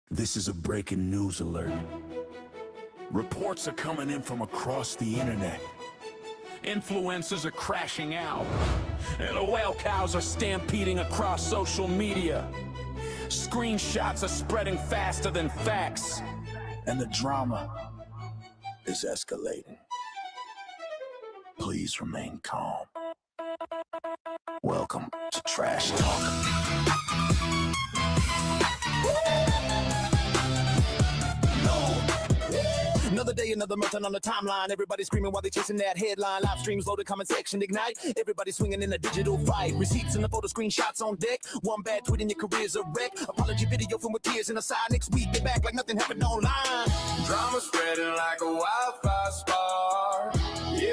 This is a breaking news alert. Reports are coming in from across the internet. Influencers are crashing out, and the whale cows are stampeding across social media. Screenshots are spreading faster than facts, and the drama is escalating. Please remain calm. Welcome to Trash Talk. Another day, another meltdown on the timeline. Everybody screaming while they chasing that headline. Live streams loaded, comment section ignite. Everybody swinging in a digital fight. Receipts and the photo screenshots on deck. One bad tweet and your career's a wreck. Apology video filmed with tears in the side. Next week, get back like nothing happened online. Drama spreading like a wildfire spark.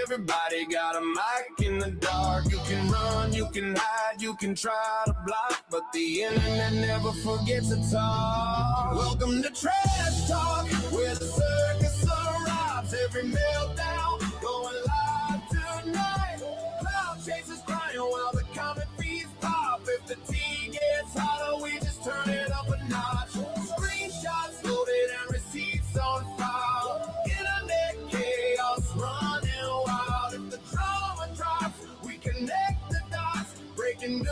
Everybody got a mic in the dark. You can run, you can hide, you can try to block, but the internet never forgets to talk. Welcome to Trash Talk, where the circus arrives. Every meltdown going live tonight. Cloud chasers crying while the comment feeds pop. If the tea gets hotter, we just turn it up a notch. Screenshots loaded and receipts on file. Internet chaos running wild. If the drama drops, we connect the dots. Breaking news.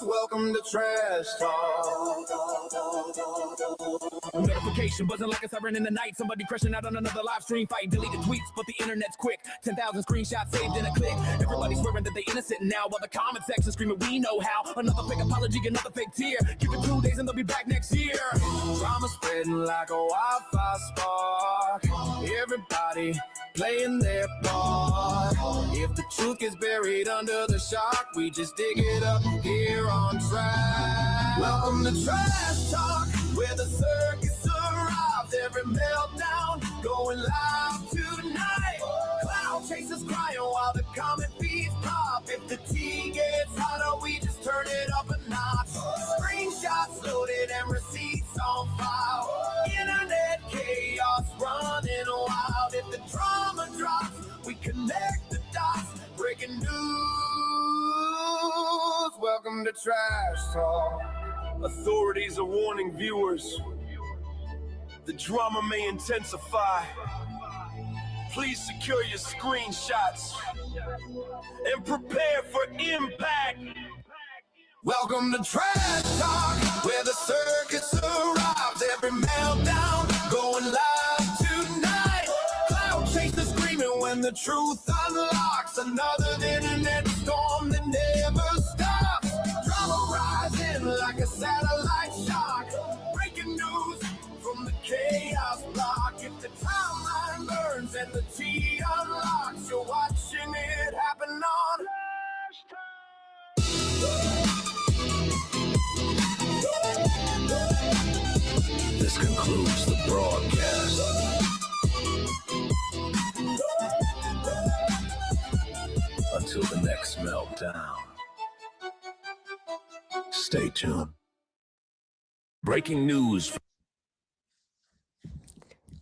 Welcome to Trash Talk. Notification buzzing like a siren in the night. Somebody crashing out on another live stream fight. Deleted tweets, but the internet's quick. 10,000 screenshots saved in a click. Everybody's swearing that they innocent now, while the comment section screaming, we know how. Another fake apology, another fake tear. Give it 2 days and they'll be back next year. Drama spreading like a wildfire spark. Everybody playing their part. If the truth is buried under the shock, we just dig it up here on Trash. Welcome to Trash Talk, where the circus arrives. Every meltdown going live tonight. Cloud chasers crying while the comment feeds pop. If the tea gets hotter, we just turn it up a notch. Screenshots loaded and receipts on file. Internet chaos running wild. If the drama drops, we connect the dots. Breaking news. Welcome to Trash Talk. Authorities are warning viewers. The drama may intensify. Please secure your screenshots and prepare for impact. Welcome to Trash Talk, where the circus arrives. Every meltdown going live tonight. Cloud chasers screaming when the truth unlocks. Another internet storm that never stops. Drama rising like a satellite shock. Breaking news from the chaos block. If the timeline burns and the tea unlocks, you're watching it happen on. This concludes the broadcast. Until the next meltdown. Stay tuned. Breaking news.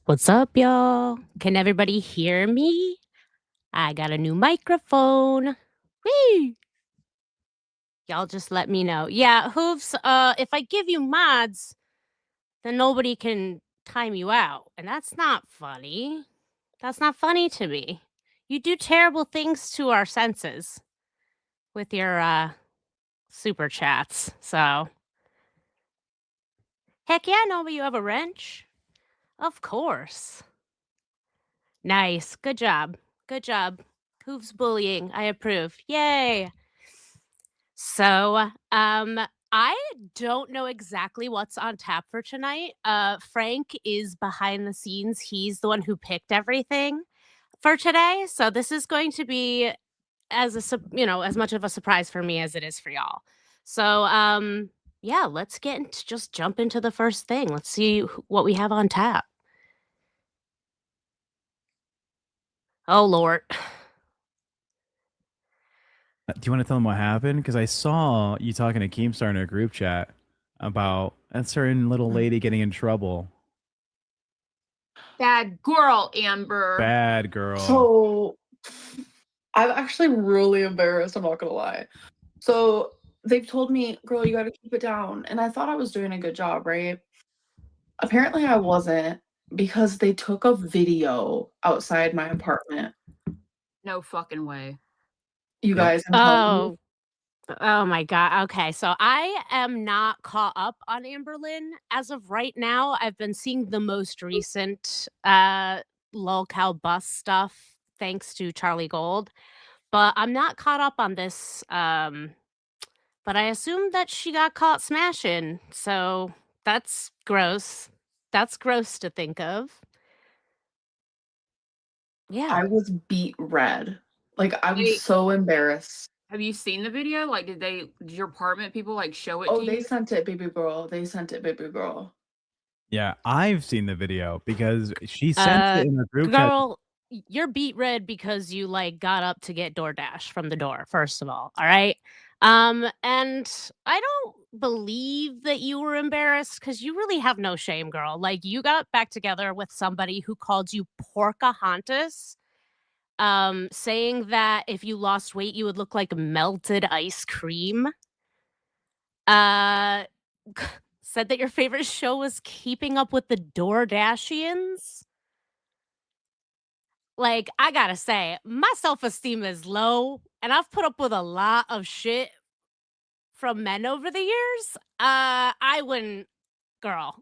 What's up, y'all? Can everybody hear me? I got a new microphone. Whee! Y'all just let me know. Yeah, Hooves, if I give you mods, then nobody can time you out. And that's not funny. That's not funny to me. You do terrible things to our senses with your super chats. So, heck yeah, Nova, you have a wrench? Of course. Nice. Good job. Good job. Hooves bullying. I approve. Yay. So, I don't know exactly what's on tap for tonight. Frank is behind the scenes. He's the one who picked everything for today. So this is going to be as much of a surprise for me as it is for y'all. So, yeah, let's just jump into the first thing. Let's see what we have on tap. Oh, Lord. Do you want to tell them what happened? Because I saw you talking to Keemstar in a group chat about a certain little lady getting in trouble. Bad girl, Amber. Bad girl. So I'm actually really embarrassed, I'm not gonna lie. So they've told me, girl, you gotta keep it down. And I thought I was doing a good job, right? Apparently I wasn't, because they took a video outside my apartment. No fucking way. You guys, I'm telling you. Oh my God. Okay. So I am not caught up on Amberlynn as of right now. I've been seeing the most recent lolcow bus stuff thanks to Charlie Gold, but I'm not caught up on this. But I assume that she got caught smashing. So that's gross. That's gross to think of. Yeah. I was beat red. Like, I was Wait. so embarrassed. Have you seen the video? Like, did your apartment people like show it Oh, to they you? sent it, baby girl. They sent it, baby girl. Yeah, I've seen the video because she sent it in the group chat. Girl, you're beat red because you like got up to get DoorDash from the door, first of all right? And I don't believe that you were embarrassed because you really have no shame, girl. Like, you got back together with somebody who called you Porcahontas, saying that if you lost weight, you would look like melted ice cream. Uh, said that your favorite show was Keeping Up with the DoorDashians. Like, I gotta say, my self-esteem is low, and I've put up with a lot of shit from men over the years. I wouldn't, girl,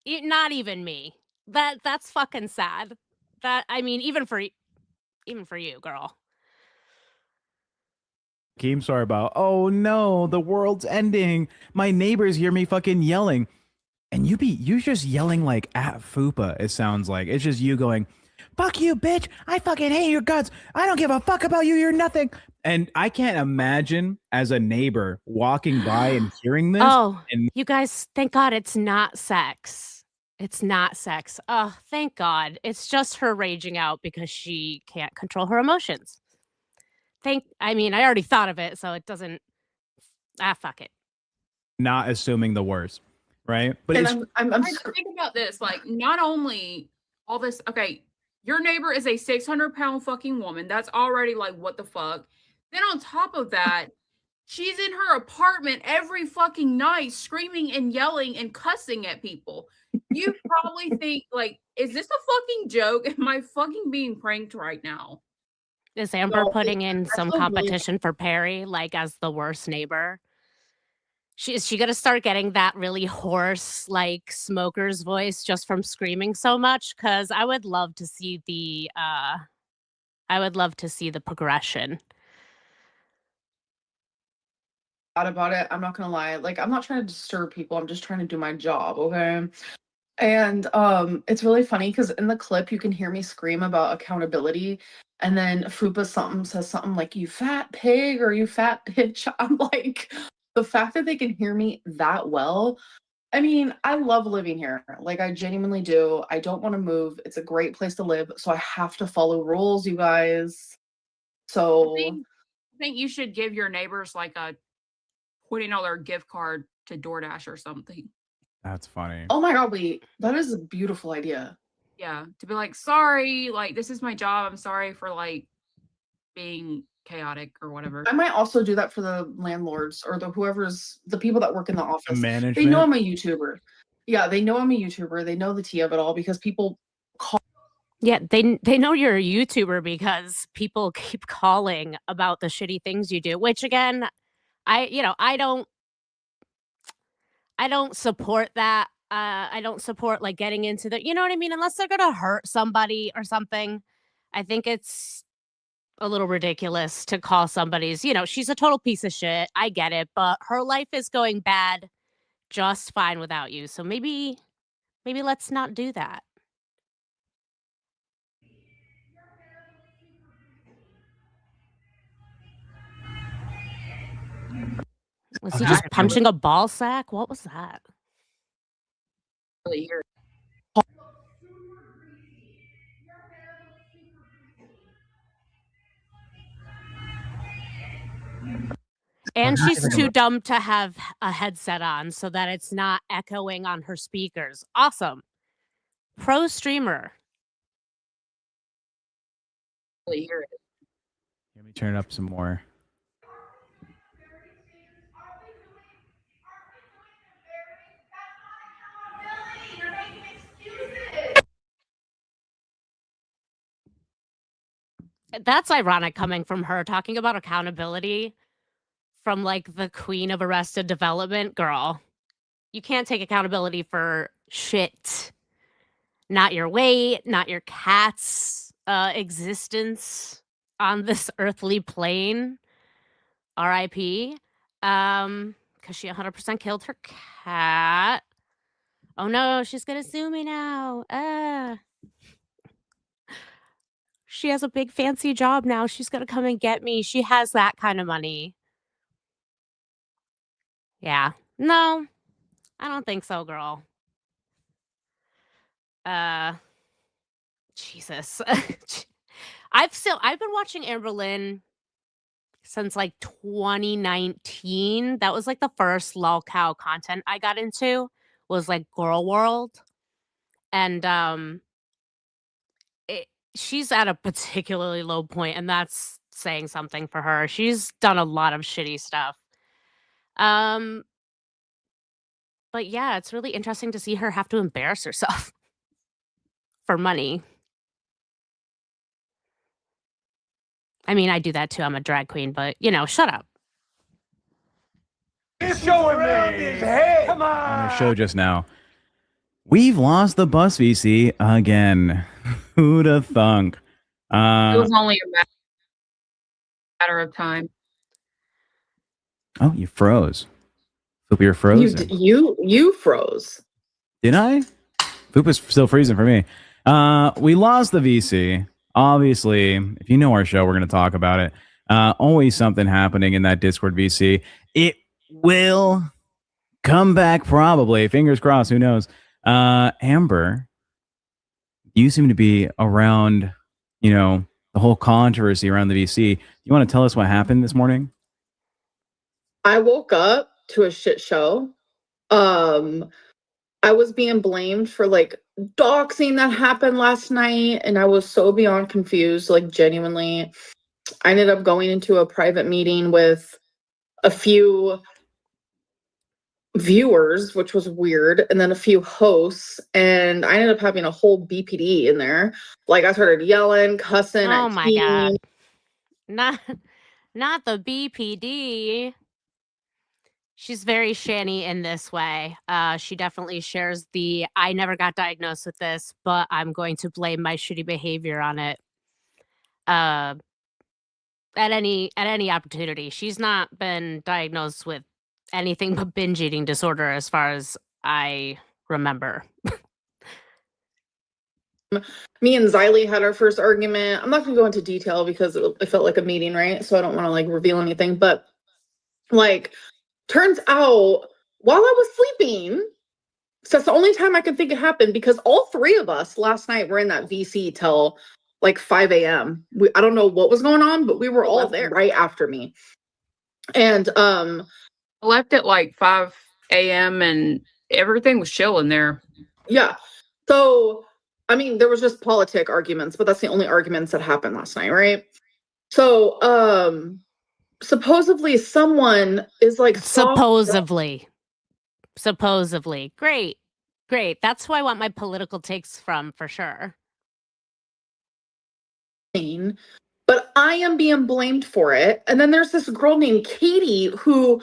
not even me. That's fucking sad. That I mean, even for you, girl. Keemstar about, oh no, the world's ending. My neighbors hear me fucking yelling. And you just yelling like at Fupa, it sounds like. It's just you going, fuck you, bitch. I fucking hate your guts. I don't give a fuck about you. You're nothing. And I can't imagine as a neighbor walking by and hearing this. Oh, and you guys, thank God it's not sex. It's not sex. Oh, thank God. It's just her raging out because she can't control her emotions. I mean, I already thought of it, so it doesn't. Fuck it. not assuming the worst, right? But And it's I'm Think about this. Like, not only all this, okay, your neighbor is a 600-pound fucking woman. That's already like, what the fuck? Then on top of that, she's in her apartment every fucking night screaming and yelling and cussing at people. You probably think, like, is this a fucking joke? Am I fucking being pranked right now? Is Amber No, putting in I some feel really bad. competition for Perry, like, as the worst neighbor? Is she gonna start getting that really hoarse, like, smoker's voice just from screaming so much? Because I would love to see the progression. About it. I'm not gonna lie. Like, I'm not trying to disturb people. I'm just trying to do my job, okay? And it's really funny because in the clip you can hear me scream about accountability, and then Fupa says something like, you fat pig or you fat bitch. I'm like, the fact that they can hear me that well. I mean, I love living here. Like, I genuinely do. I don't want to move. It's a great place to live. So I have to follow rules, you guys. So I think you should give your neighbors like a $20 gift card to DoorDash or something. that's funny. oh my god, wait, that is a beautiful idea. Yeah, to be like, sorry, like, this is my job. I'm sorry for like being chaotic or whatever. I might also do that for the landlords or the people that work in the office. Management. They know I'm a YouTuber. Yeah, they know I'm a YouTuber. They know the tea of it all because people call. Yeah, they know you're a YouTuber because people keep calling about the shitty things you do, which again, I don't support that. I don't support like getting into the, you know what I mean? Unless they're gonna hurt somebody or something. I think it's a little ridiculous to call somebody's, she's a total piece of shit. I get it, but her life is going bad just fine without you. So maybe let's not do that. Was he just punching a ball sack? What was that? Really hear it. And she's too dumb to have a headset on so that it's not echoing on her speakers. Awesome. Pro streamer. Really hear it. Let me turn it up some more. That's ironic coming from her talking about accountability from like the queen of Arrested Development. Girl, you can't take accountability for shit. Not your weight, not your cat's existence on this earthly plane. R.I.P. Because she 100% killed her cat. Oh no, she's gonna sue me now. She has a big fancy job now. She's gonna come and get me. She has that kind of money. Yeah. No, I don't think so, girl. Jesus. I've been watching Amberlynn since like 2019. That was like the first lol cow content I got into was like Girl World. And she's at a particularly low point, and that's saying something for her. She's done a lot of shitty stuff. But yeah, it's really interesting to see her have to embarrass herself for money. I mean, I do that too. I'm a drag queen, but shut up. He's showing me his head. Come on. On our show just now. We've lost the bus VC again. Who'd have thunk? It was only a matter of time. Oh, you froze. Fupa, you're frozen. You froze. Did I? Fupa's still freezing for me. We lost the VC. Obviously, if you know our show, we're going to talk about it. Always something happening in that Discord VC. It will come back probably. Fingers crossed. Who knows? Amber, you seem to be around, the whole controversy around the VC. You want to tell us what happened this morning? I woke up to a shit show. I was being blamed for like doxing that happened last night, and I was so beyond confused, like genuinely. I ended up going into a private meeting with a few viewers, which was weird, and then a few hosts, and I ended up having a whole BPD in there. Like I started yelling, cussing. Oh my god. Not the BPD. She's very Shanny in this way. She definitely shares the I never got diagnosed with this, but I'm going to blame my shitty behavior on it. At any opportunity. She's not been diagnosed with anything but binge eating disorder as far as I remember. Me and Xylee had our first argument. I'm not going to go into detail because it felt like a meeting, right? So I don't want to like reveal anything, but like turns out while I was sleeping, so that's the only time I can think it happened, because all three of us last night were in that VC till like 5 a.m. I don't know what was going on, but we were all there right after me. And I left at like 5 a.m. and everything was chill in there. Yeah. So I mean, there was just politic arguments, but that's the only arguments that happened last night, right? So supposedly someone is like Supposedly. Great. That's who I want my political takes from, for sure. But I am being blamed for it. And then there's this girl named Katie who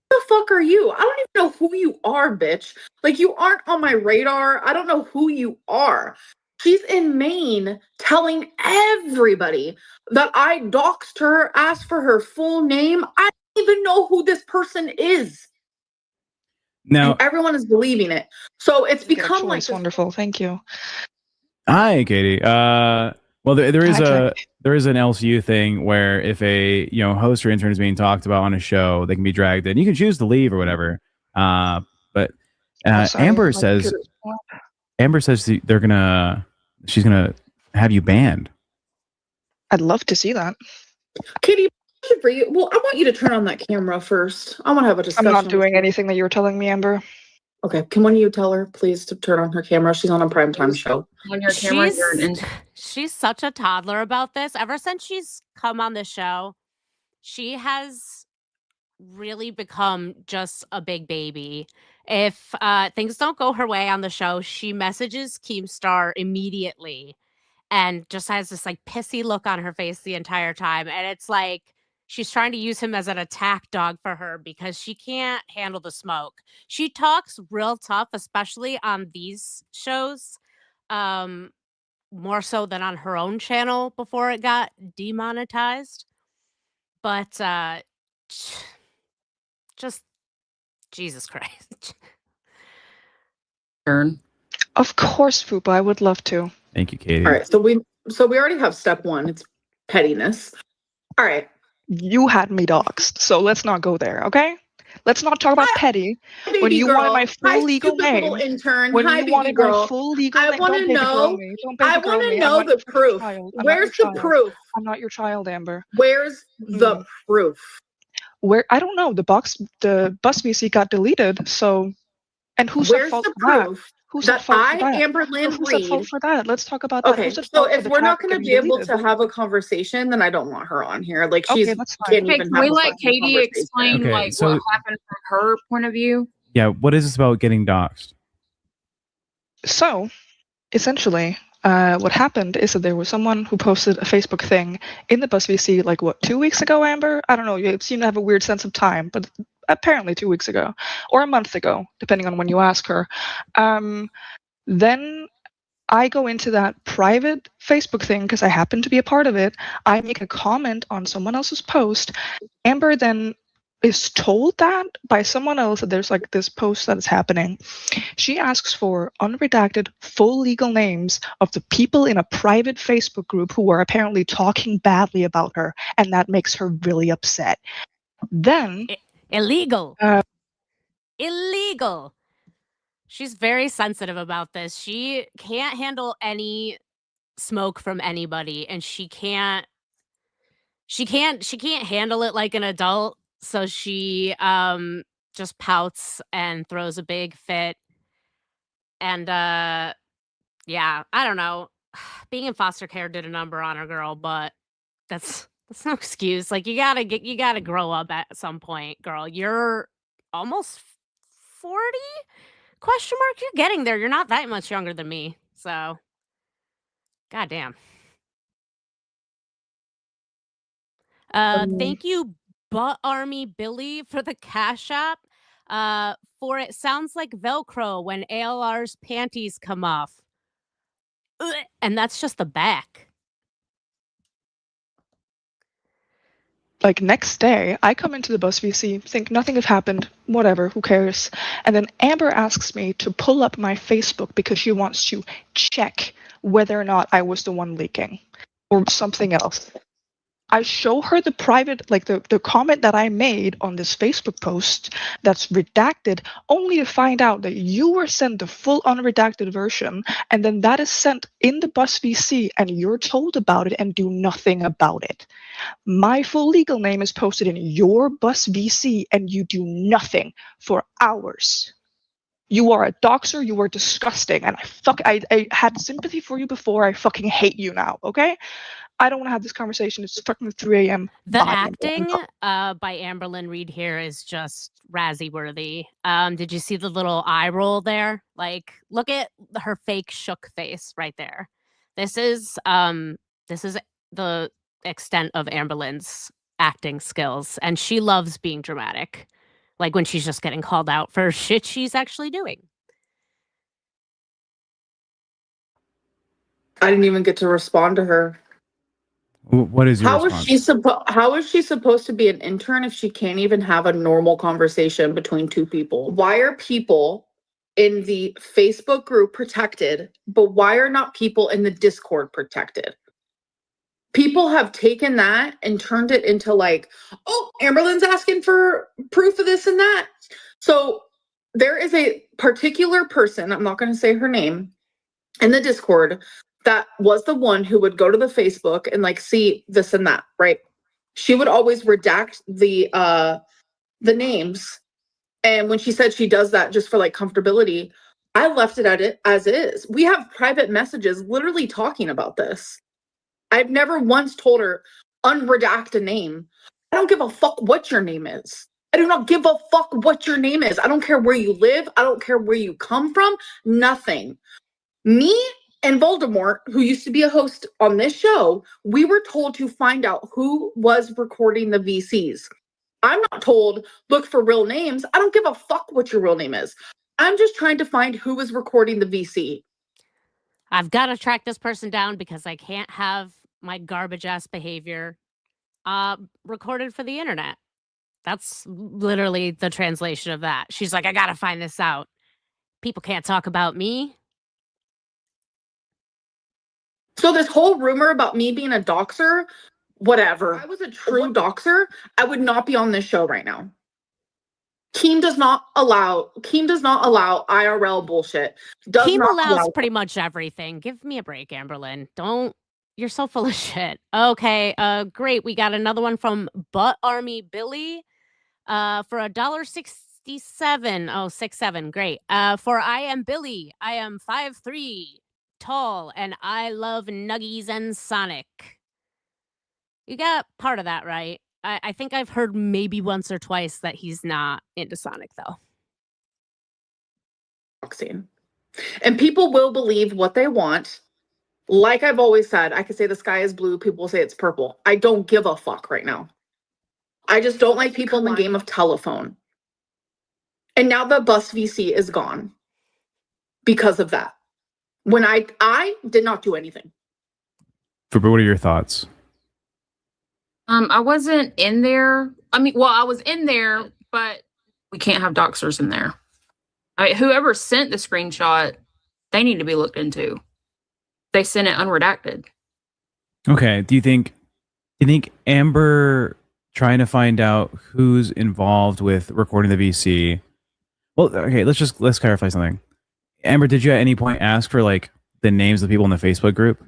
the fuck are you? I don't even know who you are, bitch. Like, you aren't on my radar. I don't know who you are. She's in Maine telling everybody that I doxed her, asked for her full name. I don't even know who this person is. Now, and everyone is believing it. So it's become like wonderful. Thank you. Hi, Katie. Well, there is an LCU thing where if a host or intern is being talked about on a show, they can be dragged in. You can choose to leave or whatever. But Amber says she's gonna have you banned. I'd love to see that. Katie, for you. Well, I want you to turn on that camera first. I want to have a discussion. I'm not doing anything that you were telling me, Amber. Okay, can one of you tell her, please, to turn on her camera? She's on a primetime show. On your camera, she's such a toddler about this. Ever since she's come on the show, she has really become just a big baby. If things don't go her way on the show, she messages Keemstar immediately and just has this like pissy look on her face the entire time. And it's like she's trying to use him as an attack dog for her because she can't handle the smoke. She talks real tough, especially on these shows, more so than on her own channel before it got demonetized. But just Jesus Christ. Turn. Of course, Fupa, I would love to. Thank you, Katie. All right, so we already have step one. It's pettiness. All right. You had me doxxed, so let's not go there, okay? Let's not talk about petty. Hi, When baby you girl. wanted my full Hi, legal stupid name. little intern. When Hi, you baby wanted my girl. full legal I name. wanna Don't baby girl know- me. Don't baby I girl want to me. I'm know not the your fucking proof. child. I'm not Where's your the child. proof? I'm not your child, Amber. Where's the proof? Where I don't know. The bus VC got deleted. So, and who's at Where's fault the for that? proof Who's at that fault I, for that? Amberlynn Who's at fault Reed? for that? Let's talk about that. Okay, Who's at so fault for if the we're not traffic going to getting be able deleted? to have a conversation, then I don't want her on here. Like Okay, she's that's fine. can't Okay, even can have we a let fucking Katie conversation. explain Okay, like so- what happened from her point of view? Yeah, what is this about getting doxxed? So, essentially, what happened is that there was someone who posted a Facebook thing in the BuzzVC, like, what, 2 weeks ago, Amber? I don't know, you seem to have a weird sense of time, but apparently 2 weeks ago, or a month ago, depending on when you ask her. Then I go into that private Facebook thing because I happen to be a part of it. I make a comment on someone else's post. Amber then is told that by someone else that there's like this post that is happening. She asks for unredacted full legal names of the people in a private Facebook group who are apparently talking badly about her, and that makes her really upset. Then Illegal. Uh, Illegal. She's very sensitive about this. She can't handle any smoke from anybody, and she can't handle it like an adult, so she just pouts and throws a big fit. And yeah, I don't know. Being in foster care did a number on her, girl, but that's no excuse. Like you gotta grow up at some point, girl. You're almost 40? Question mark? You're getting there. You're not that much younger than me. So goddamn. Thank you, Butt Army Billy, for the Cash App. For it sounds like Velcro when ALR's panties come off. Ugh, and that's just the back. like next day, I come into the BuzzVC, think nothing had happened, whatever, who cares? And then Amber asks me to pull up my Facebook because she wants to check whether or not I was the one leaking or something else. I show her the private, like the comment that I made on this Facebook post that's redacted, only to find out that you were sent the full unredacted version, and then that is sent in the BuzzVC, and you're told about it and do nothing about it. My full legal name is posted in your BuzzVC, and you do nothing for hours. You are a doxer, you are disgusting, and I had sympathy for you before, I fucking hate you now, okay? I don't want to have this conversation. It's fucking 3 a.m. The Bye. acting by Amberlynn Reed here is just Razzie worthy. Did you see the little eye roll there? Like, look at her fake shook face right there. This is the extent of Amberlynn's acting skills, and she loves being dramatic. Like when she's just getting called out for shit she's actually doing. I didn't even get to respond to her. What is your How response? how is she supposed to be an intern if she can't even have a normal conversation between two people? Why are people in the Facebook group protected, but why are not people in the Discord protected? People have taken that and turned it into like, oh, Amberlynn's asking for proof of this and that. So there is a particular person, I'm not going to say her name, in the Discord that was the one who would go to the Facebook and like see this and that, right? She would always redact the names. And when she said she does that just for like comfortability, I left it at it as is. We have private messages literally talking about this. I've never once told her unredact a name. I don't give a fuck what your name is. I do not give a fuck what your name is. I don't care where you live. I don't care where you come from. Nothing. Me, and Voldemort, who used to be a host on this show, we were told to find out who was recording the VCs. I'm not told, look for real names. I don't give a fuck what your real name is. I'm just trying to find who is recording the VC. I've got to track this person down because I can't have my garbage ass behavior recorded for the internet. That's literally the translation of that. She's like, I got to find this out. People can't talk about me. So this whole rumor about me being a doxer, whatever. If I was a true doxer, I would not be on this show right now. Keem does not allow IRL bullshit. Keem allows pretty much everything. Give me a break, Amberlynn. You're so full of shit. Okay, great. We got another one from Butt Army Billy. For $1.67. Oh, 67. Great. For I am Billy. I am 5'3", tall, and I love Nuggies and Sonic. You got part of that right. I think I've heard maybe once or twice that he's not into Sonic, though. And people will believe what they want. Like I've always said, I could say the sky is blue. People will say it's purple. I don't give a fuck right now. I just don't like people in the game of telephone. And now the bus VC is gone because of that. When I did not do anything. Fupa, what are your thoughts? I wasn't in there. I mean, well, I was in there, but we can't have doxers in there. I mean, whoever sent the screenshot, they need to be looked into. They sent it unredacted. Okay. Do you think Amber trying to find out who's involved with recording the VC? Well, okay, let's clarify something. Amber, did you at any point ask for like the names of people in the Facebook group?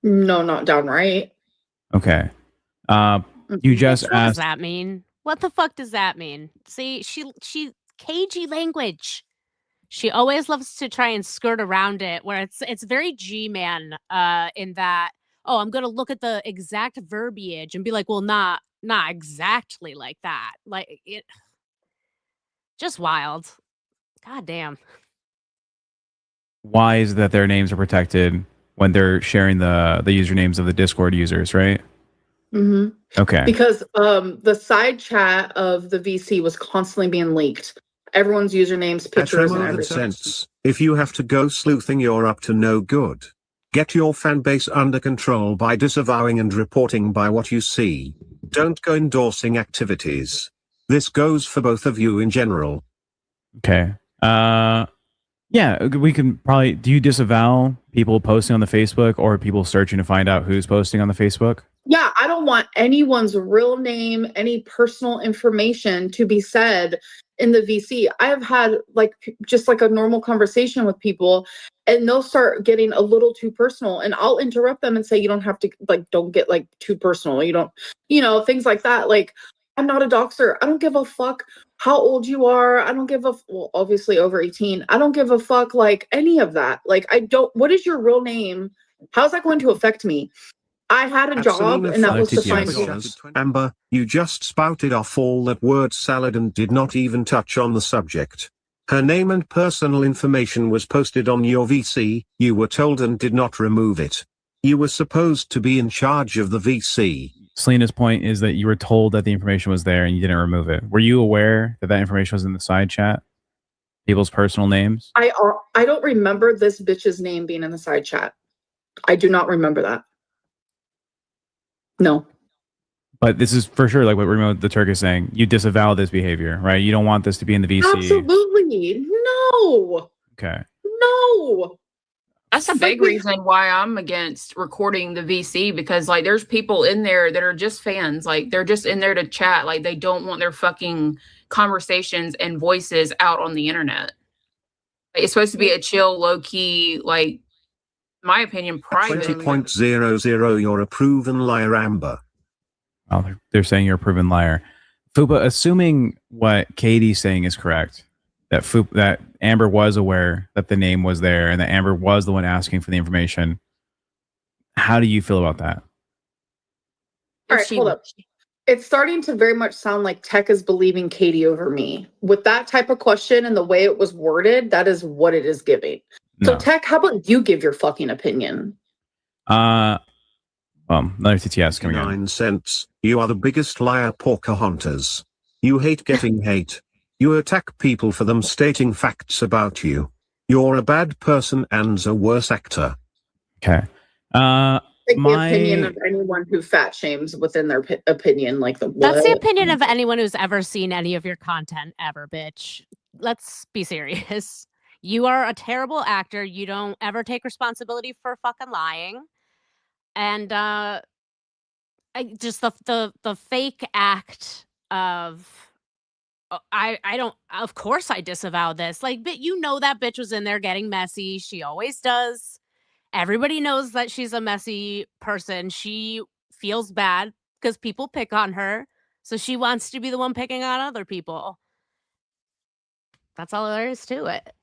No, not downright. Okay. You just What asked. does that mean? What the fuck does that mean? See, she cagey language. She always loves to try and skirt around it, where it's very G-man in that, oh, I'm gonna look at the exact verbiage and be like, well, not exactly like that. Like it just wild. God damn. Why is it that their names are protected when they're sharing the usernames of the Discord users, right? Mm-hmm. Okay. Because the side chat of the VC was constantly being leaked. Everyone's usernames, pictures, and everything. If you have to go sleuthing, you're up to no good. Get your fan base under control by disavowing and reporting by what you see. Don't go endorsing activities. This goes for both of you in general. Okay. Yeah, we can probably. Do you disavow people posting on the Facebook or people searching to find out who's posting on the Facebook? Yeah, I don't want anyone's real name, any personal information to be said in the VC. I have had just like a normal conversation with people, and they'll start getting a little too personal, and I'll interrupt them and say, you don't have to, don't get too personal. You don't, things like that. Like, I'm not a doxer. I don't give a fuck how old you are. I don't give well, obviously over 18. I don't give a fuck any of that. What is your real name? How's that going to affect me? I had a job, and that was to find you. Amber, you just spouted off all that word salad and did not even touch on the subject. Her name and personal information was posted on your VC, you were told and did not remove it. You were supposed to be in charge of the VC. Selena's point is that you were told that the information was there and you didn't remove it. Were you aware that information was in the side chat? People's personal names? I don't remember this bitch's name being in the side chat. I do not remember that. No. But this is for sure, like what Remo the Turk is saying. You disavow this behavior, right? You don't want this to be in the VC. Absolutely. No. Okay. No. That's a big reason why I'm against recording the VC, because there's people in there that are just fans. They're just in there to chat. They don't want their fucking conversations and voices out on the internet. It's supposed to be a chill, low key, my opinion, private. 20.00, you're a proven liar, Amber. Well, they're saying you're a proven liar. Fupa, assuming what Katie's saying is correct, that Amber was aware that the name was there and that Amber was the one asking for the information, how do you feel about that? All right, hold up. It's starting to very much sound like Tech is believing Katie over me. With that type of question and the way it was worded, that is what it is giving. So No. Tech, how about you give your fucking opinion? Well, another TTS coming in. 9 cents. You are the biggest liar, Pocahontas. You hate getting hate. You attack people for them stating facts about you. You're a bad person and a worse actor. Okay. Like the My opinion of anyone who fat shames within their opinion, like the what? That's the opinion of anyone who's ever seen any of your content ever, bitch. Let's be serious. You are a terrible actor. You don't ever take responsibility for fucking lying. And just the fake act of I don't, of course I disavow this. Like, but you know that bitch was in there getting messy. She always does. Everybody knows that she's a messy person. She feels bad because people pick on her. So she wants to be the one picking on other people. That's all there is to it.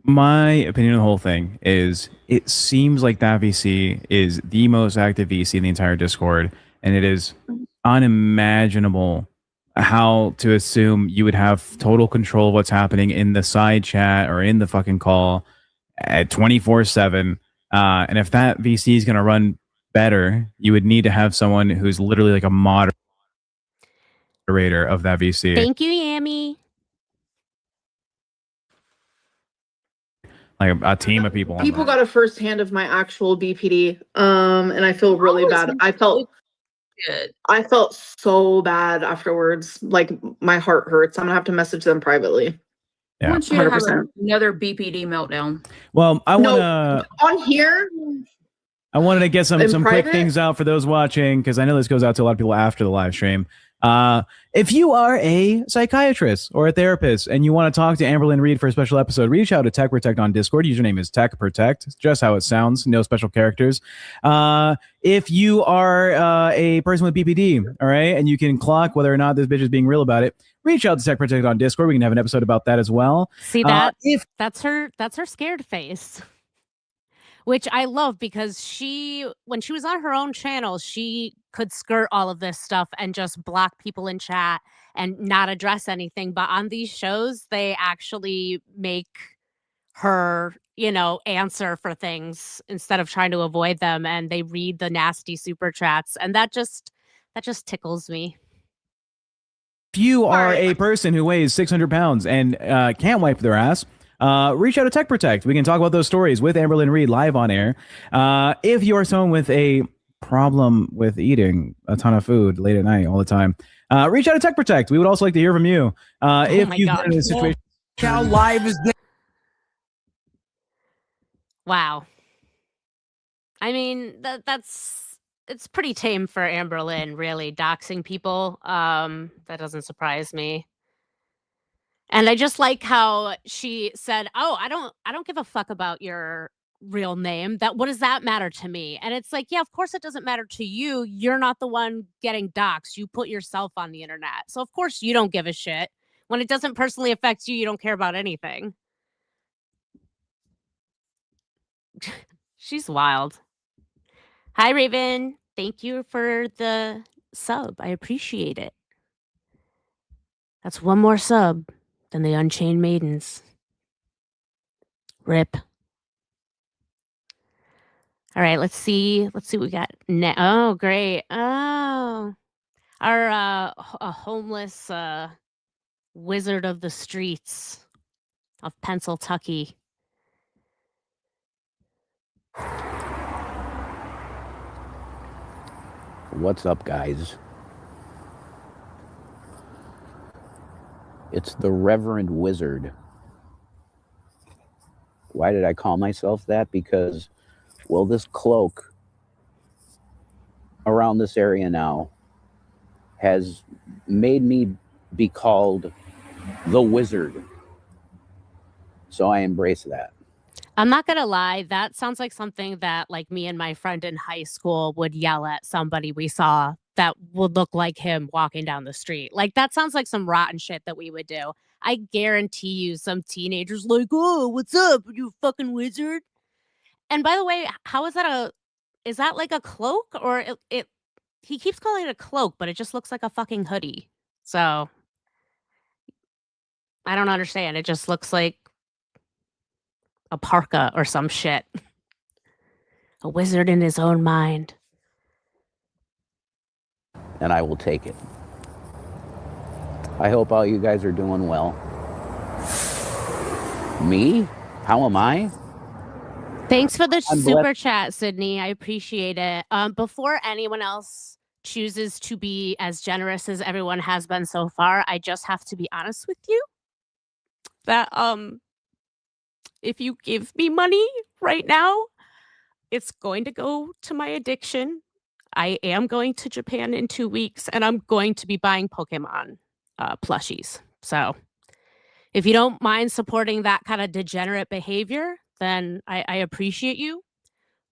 My opinion on the whole thing is it seems like that VC is the most active VC in the entire Discord, and it is unimaginable how to assume you would have total control of what's happening in the side chat or in the fucking call at 24/7. And if that VC is going to run better, you would need to have someone who's literally like a moderator of that VC. Thank you, Yami. Like a team of people. People got a first hand of my actual BPD, and I feel really bad. I felt so bad afterwards. Like my heart hurts. I'm gonna have to message them privately. Yeah. I want you to have 100%. another BPD meltdown. Well, I want to on here. I wanted to get some quick private? things out for those watching, because I know this goes out to a lot of people after the live stream. If you are a psychiatrist or a therapist and you want to talk to Amberlynn Reed for a special episode, reach out to Tech Protect on Discord. Username is Tech Protect, just how it sounds, no special characters. If you are a person with BPD, all right, and you can clock whether or not this bitch is being real about it, reach out to Tech Protect on Discord. We can have an episode about that as well. See that? That's her scared face. Which I love, because when she was on her own channel, she could skirt all of this stuff and just block people in chat and not address anything. But on these shows, they actually make her, answer for things instead of trying to avoid them. And they read the nasty super chats. And that just tickles me. If you are a person who weighs 600 pounds and can't wipe their ass, reach out to Tech Protect. We can talk about those stories with Amberlynn Reed live on air. If you are someone with a problem with eating a ton of food late at night all the time, reach out to Tech Protect. We would also like to hear from you. If you've been in a situation. How live is this? Wow. I mean, it's pretty tame for Amberlynn, really, doxing people. That doesn't surprise me. And I just like how she said, "Oh, I don't give a fuck about your real name. What does that matter to me?" And it's like, yeah, of course it doesn't matter to you. You're not the one getting doxxed. You put yourself on the internet. So of course you don't give a shit. When it doesn't personally affect you, you don't care about anything. She's wild. Hi, Raven. Thank you for the sub. I appreciate it. That's one more sub than the Unchained Maidens. Rip. All right, let's see what we got. Oh, great. Oh, our a homeless wizard of the streets of Pennsylvania. What's up, guys? It's the Reverend Wizard. Why did I call myself that? Because, well, this cloak around this area now has made me be called the Wizard. So I embrace that. I'm not gonna lie, that sounds like something that like me and my friend in high school would yell at somebody we saw that would look like him walking down the street. Like that sounds like some rotten shit that we would do. I guarantee you some teenagers like, "Oh, what's up, you fucking wizard?" And by the way, how is that like a cloak, or he keeps calling it a cloak, but it just looks like a fucking hoodie. So I don't understand. It just looks like a parka or some shit. A wizard in his own mind. And I will take it. I hope all you guys are doing well. Me? How am I? Thanks for the I'm super chat, Sydney. I appreciate it. Before anyone else chooses to be as generous as everyone has been so far, I just have to be honest with you that if you give me money right now, it's going to go to my addiction. I am going to Japan in 2 weeks, and I'm going to be buying Pokemon plushies. So if you don't mind supporting that kind of degenerate behavior, then I appreciate you.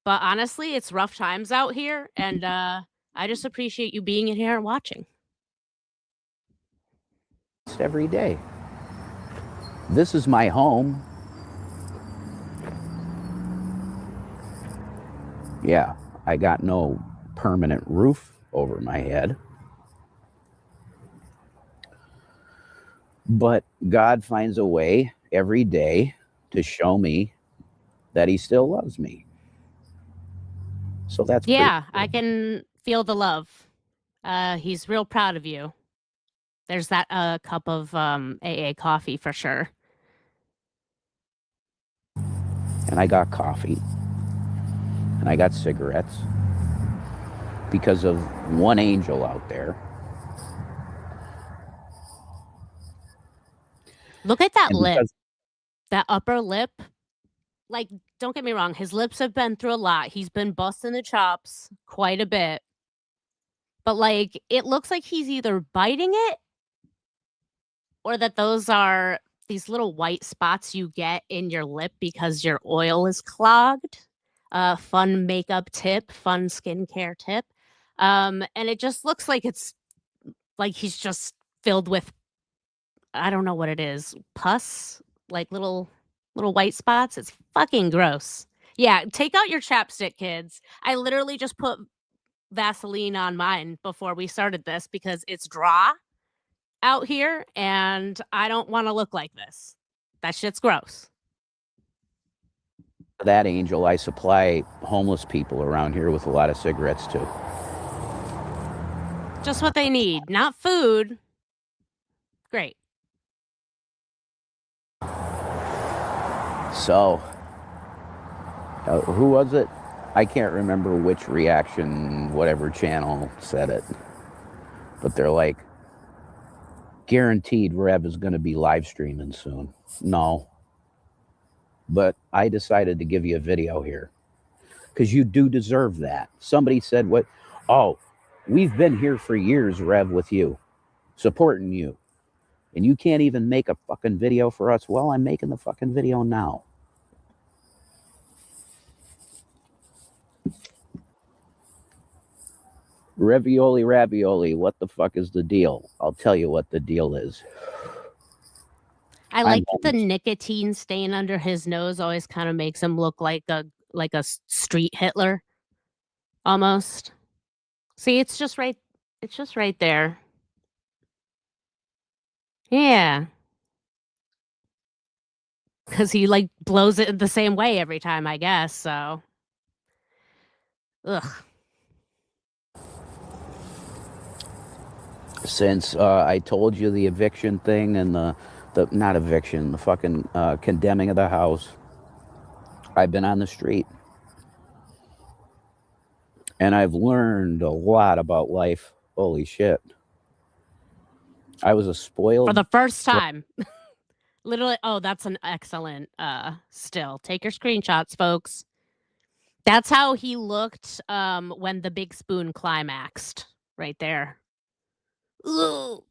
But honestly, it's rough times out here, and I just appreciate you being in here and watching. Every day. This is my home. Yeah, I got no permanent roof over my head. But God finds a way every day to show me that he still loves me. So that's Yeah, pretty cool. I can feel the love. He's real proud of you. There's that cup of AA coffee for sure. And I got coffee. And I got cigarettes. Because of one angel out there. Look at that And lip. because That upper lip. Like, don't get me wrong, his lips have been through a lot. He's been busting the chops quite a bit. But, like, it looks like he's either biting it or that those are these little white spots you get in your lip because your oil is clogged. Fun makeup tip, fun skincare tip. And it just looks like it's like he's just filled with, I don't know what it is, pus, like little white spots. It's fucking gross. Yeah, take out your chapstick, kids. I literally just put Vaseline on mine before we started this because it's dry out here and I don't want to look like this. That shit's gross. that angel, I supply homeless people around here with a lot of cigarettes too. Just what they need, not food. Great. So, who was it? I can't remember which reaction, whatever channel said it. But they're like, guaranteed Rev is going to be live streaming soon. No. But I decided to give you a video here. Because you do deserve that. Somebody said, "What? Oh, we've been here for years, Rev, with you. Supporting you. And you can't even make a fucking video for us." Well, I'm making the fucking video now. Ravioli, what the fuck is the deal? I'll tell you what the deal is. I like that the nicotine stain under his nose always kind of makes him look like a street Hitler. Almost. See, it's just right there. Yeah. Because he like blows it the same way every time, I guess. So, ugh. Since I told you the eviction thing and the not eviction, the fucking condemning of the house, I've been on the street. And I've learned a lot about life. Holy shit. I was a spoiled... For the first time. Literally, oh, that's an excellent still. Take your screenshots, folks. That's how he looked when the big spoon climaxed. Right there. Ugh.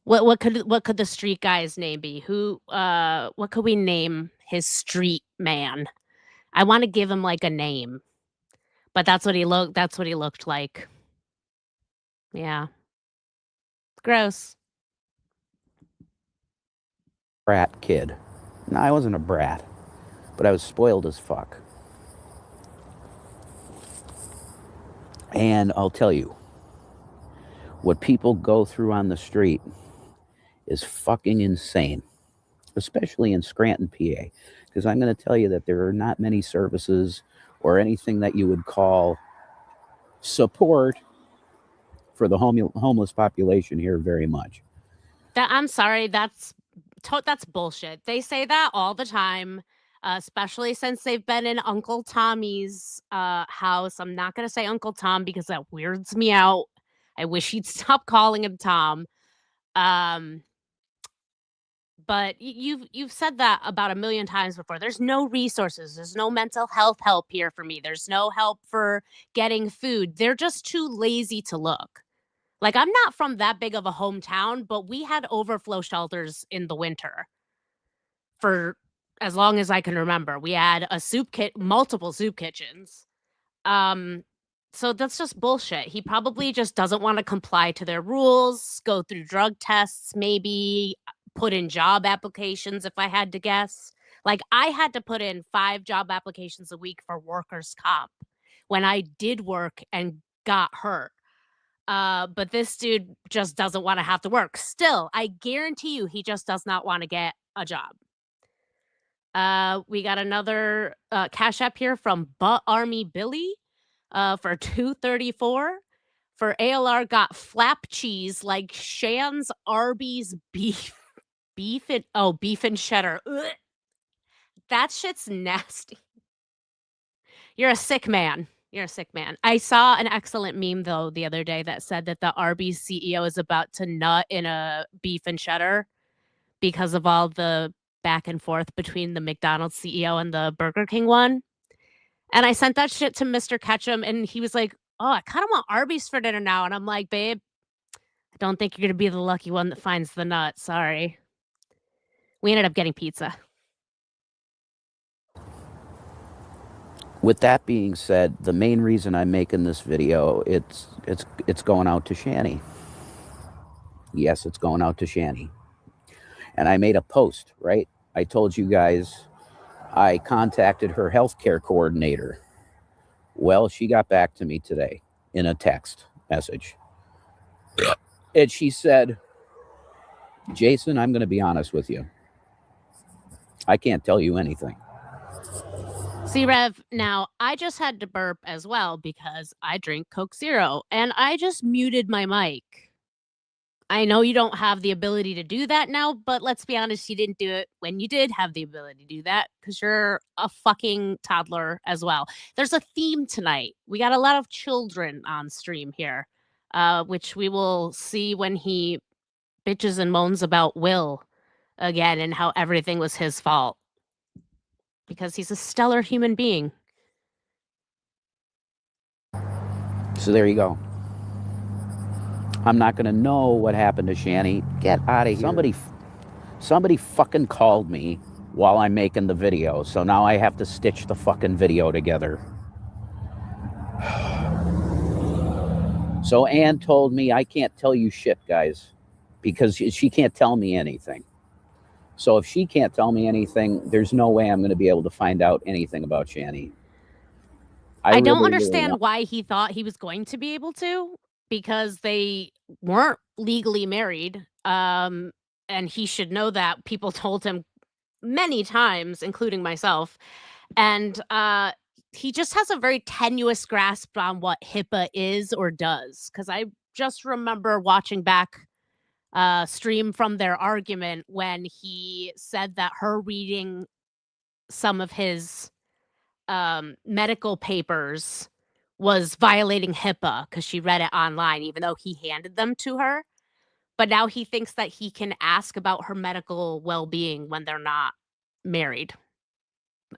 What could the street guy's name be? What could we name his street man? I want to give him like a name. But that's what he looked like. Yeah. Gross. Brat kid. No, I wasn't a brat. But I was spoiled as fuck. And I'll tell you, what people go through on the street is fucking insane. Especially in Scranton, PA. because I'm going to tell you that there are not many services or anything that you would call support for the homeless population here very much. I'm sorry, that's bullshit. They say that all the time, especially since they've been in Uncle Tommy's house. I'm not gonna say Uncle Tom because that weirds me out. I wish he'd stop calling him Tom. But you've said that about a million times before. There's no resources. There's no mental health help here for me. There's no help for getting food. They're just too lazy to look. Like, I'm not from that big of a hometown, but we had overflow shelters in the winter for as long as I can remember. We had a multiple soup kitchens. So that's just bullshit. He probably just doesn't want to comply to their rules, go through drug tests, maybe put in job applications if I had to guess. Like, I had to put in 5 job applications a week for workers' comp when I did work and got hurt. But this dude just doesn't want to have to work. Still, I guarantee you he just does not want to get a job. We got another Cashapp here from Butt Army Billy for $2.34. For ALR, got flap cheese like Shan's Arby's beef and cheddar. Ugh. That shit's nasty. You're a sick man. You're a sick man. I saw an excellent meme, though, the other day that said that the Arby's CEO is about to nut in a beef and cheddar because of all the back and forth between the McDonald's CEO and the Burger King one. And I sent that shit to Mr. Ketchum, and he was like, oh, I kind of want Arby's for dinner now. And I'm like, babe, I don't think you're going to be the lucky one that finds the nut. Sorry. We ended up getting pizza. With that being said, the main reason I'm making this video, it's going out to Shanny. Yes, it's going out to Shanny. And I made a post, right? I told you guys I contacted her healthcare coordinator. Well, she got back to me today in a text message. And she said, Jason, I'm going to be honest with you. I can't tell you anything. See, Rev, now I just had to burp as well because I drink Coke Zero and I just muted my mic. I know you don't have the ability to do that now, but let's be honest, you didn't do it when you did have the ability to do that because you're a fucking toddler as well. There's a theme tonight. We got a lot of children on stream here, which we will see when he bitches and moans about Will again and how everything was his fault. Because he's a stellar human being. So there you go. I'm not going to know what happened to Shanny. Get out of here. Somebody fucking called me while I'm making the video. So now I have to stitch the fucking video together. So Ann told me I can't tell you shit, guys, because she can't tell me anything. So if she can't tell me anything, there's no way I'm going to be able to find out anything about Shanny. I don't understand why he thought he was going to be able to, because they weren't legally married. And he should know that. People told him many times, including myself. And he just has a very tenuous grasp on what HIPAA is or does. Because I just remember watching back stream from their argument when he said that her reading some of his medical papers was violating HIPAA because she read it online, even though he handed them to her. But now he thinks that he can ask about her medical well-being when they're not married.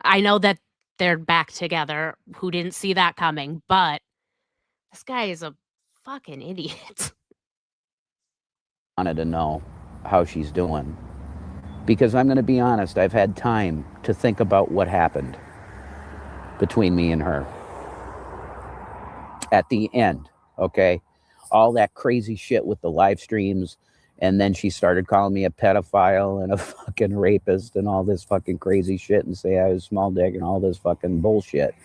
I know that they're back together. Who didn't see that coming? But this guy is a fucking idiot. Wanted to know how she's doing, because I'm going to be honest, I've had time to think about what happened between me and her at the end. Okay, all that crazy shit with the live streams, and then she started calling me a pedophile and a fucking rapist and all this fucking crazy shit and say I was small dick and all this fucking bullshit.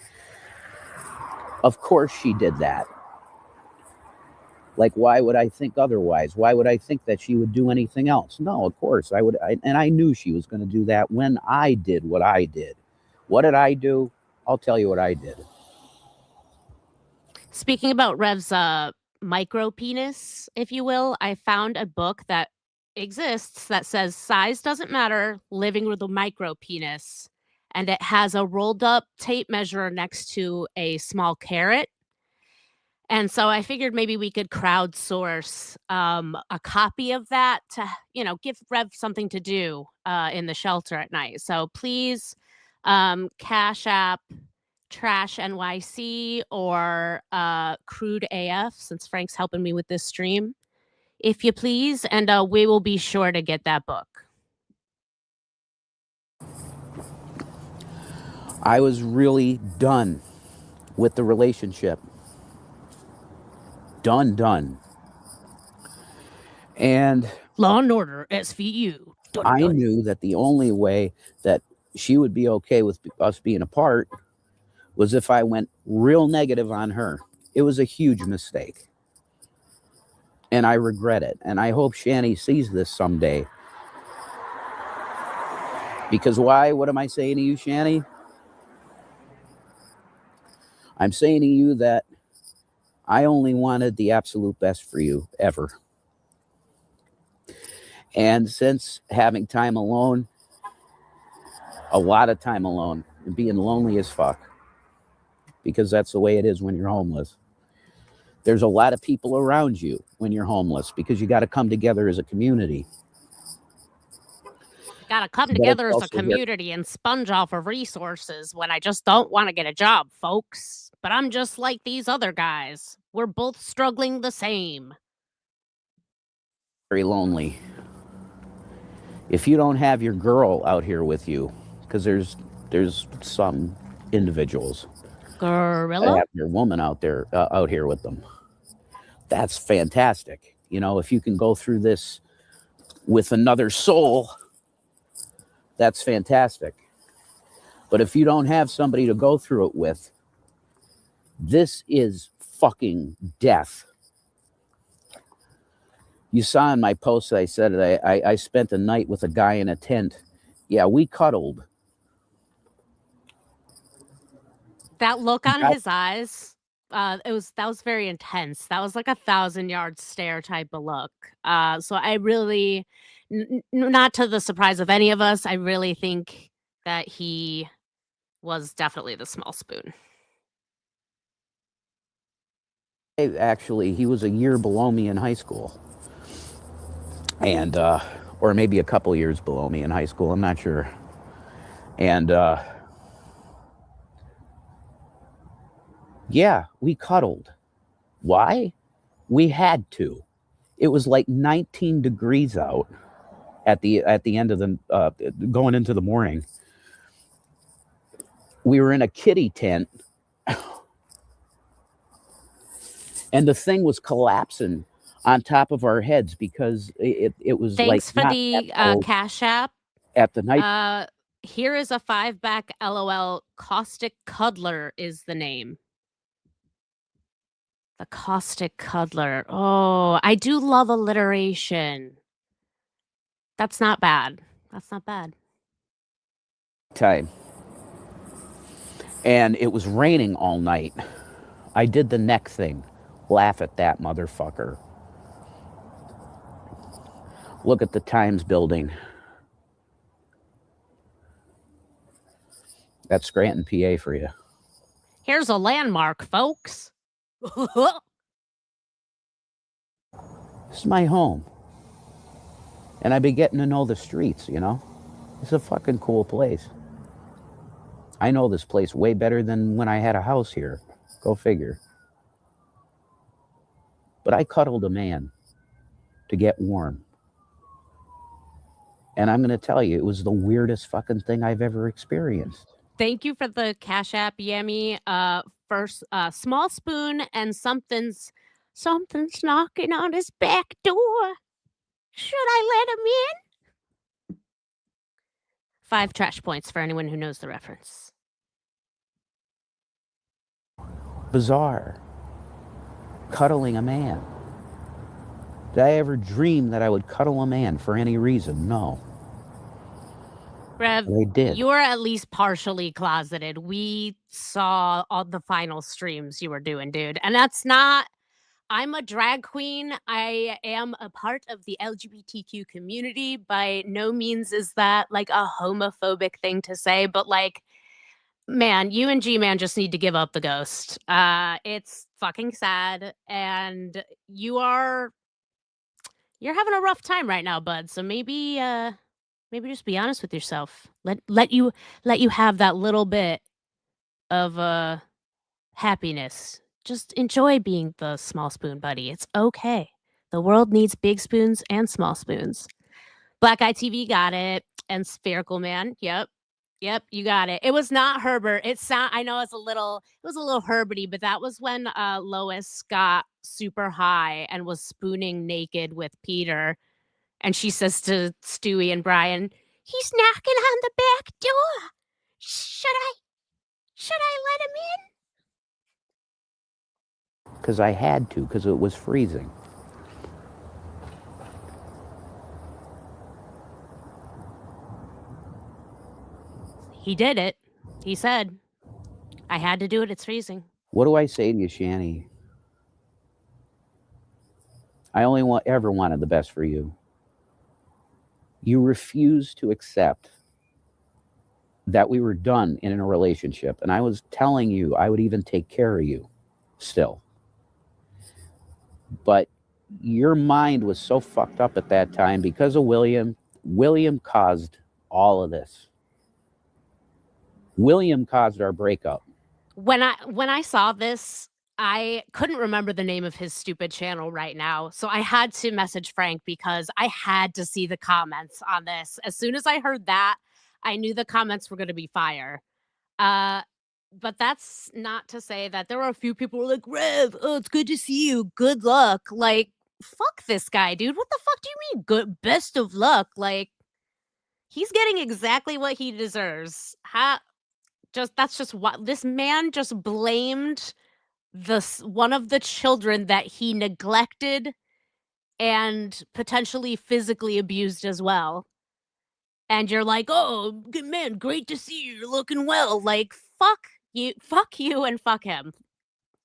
Of course she did that. Like, why would I think otherwise? Why would I think that she would do anything else? No, of course I would. And I knew she was going to do that when I did what I did. What did I do? I'll tell you what I did. Speaking about Rev's micro penis, if you will, I found a book that exists that says size doesn't matter, living with a micro penis. And it has a rolled up tape measure next to a small carrot. And so I figured maybe we could crowdsource a copy of that to, give Rev something to do in the shelter at night. So please, Cashapp, Trash NYC, or Crude AF, since Frank's helping me with this stream, if you please. And we will be sure to get that book. I was really done with the relationship. Done. And Law and Order, SVU. Dun, I dun. knew that the only way that she would be okay with us being apart was if I went real negative on her. It was a huge mistake. And I regret it. And I hope Shanny sees this someday. Because why? What am I saying to you, Shanny? I'm saying to you that I only wanted the absolute best for you ever. And since having time alone, a lot of time alone, and being lonely as fuck, because that's the way it is when you're homeless. There's a lot of people around you when you're homeless because you got to come together as a community. Gotta come together as a community and sponge off of resources when I just don't want to get a job, folks. But I'm just like these other guys. We're both struggling the same. Very lonely. If you don't have your girl out here with you, because there's some individuals Gorilla? that have your woman out here with them. That's fantastic. If you can go through this with another soul, that's fantastic. But if you don't have somebody to go through it with, this is fucking death. You saw in my post I said I spent a night with a guy in a tent. Yeah, we cuddled. That look on his eyes, that was very intense. That was like 1,000-yard stare type of look. So I really, not to the surprise of any of us, I really think that he was definitely the small spoon. Actually, he was a year below me in high school. And, or maybe a couple years below me in high school, I'm not sure. And, yeah, we cuddled. Why? We had to. It was like 19 degrees out at the end of the, going into the morning. We were in a kiddie tent. And the thing was collapsing on top of our heads because it was Thanks like for the Cash App. At the night. Here is a 5-back LOL. Caustic Cuddler is the name. The Caustic Cuddler. Oh, I do love alliteration. That's not bad. That's not bad. Time. And it was raining all night. I did the neck thing. Laugh at that motherfucker. Look at the Times building. That's Scranton, PA for you. Here's a landmark, folks. This is my home. And I've been getting to know the streets, It's a fucking cool place. I know this place way better than when I had a house here. Go figure. But I cuddled a man to get warm. And I'm going to tell you, it was the weirdest fucking thing I've ever experienced. Thank you for the Cash App, Yemi. First, small spoon and something's knocking on his back door. Should I let him in? 5 trash points for anyone who knows the reference. Bizarre. Cuddling a man. Did I ever dream that I would cuddle a man for any reason? No. Rev, But I did. you're at least partially closeted. We saw all the final streams you were doing, dude. And that's not, I'm a drag queen. I am a part of the LGBTQ community. By no means is that like a homophobic thing to say, but like, man, you and G-Man just need to give up the ghost. It's fucking sad. And you're having a rough time right now, bud. So maybe just be honest with yourself. Let you have that little bit of happiness. Just enjoy being the small spoon buddy. It's okay. The world needs big spoons and small spoons. Black Eye TV got it. And Spherical Man. Yep, you got it. It was not Herbert. I know it was a little Herberty, but that was when Lois got super high and was spooning naked with Peter. And she says to Stewie and Brian, "He's knocking on the back door. Should I let him in?" Because I had to, because it was freezing. He did it. He said, "I had to do it. It's freezing." What do I say to you, Shanny? I only ever wanted the best for you. You refused to accept that we were done in a relationship. And I was telling you I would even take care of you still. But your mind was so fucked up at that time because of William. William caused all of this. William caused our breakup. When I saw this, I couldn't remember the name of his stupid channel right now. So I had to message Frank because I had to see the comments on this. As soon as I heard that, I knew the comments were going to be fire. But that's not to say that there were a few people who were like, "Rev, oh, it's good to see you. Good luck." Like, fuck this guy, dude. What the fuck do you mean? Good, best of luck. Like, he's getting exactly what he deserves. That's just what this man just blamed one of the children that he neglected and potentially physically abused as well. And you're like, "Oh, good man, great to see you. You're looking well." Like, fuck you and fuck him.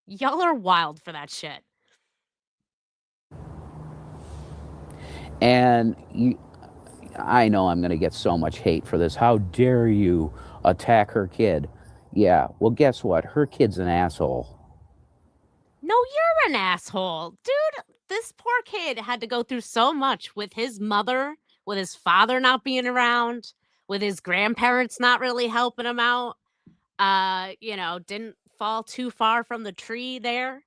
Y'all are wild for that shit. And I know I'm going to get so much hate for this. How dare you attack her kid? Yeah, well, guess what? Her kid's an asshole. No, you're an asshole. Dude, this poor kid had to go through so much with his mother, with his father not being around, with his grandparents not really helping him out. Didn't fall too far from the tree there.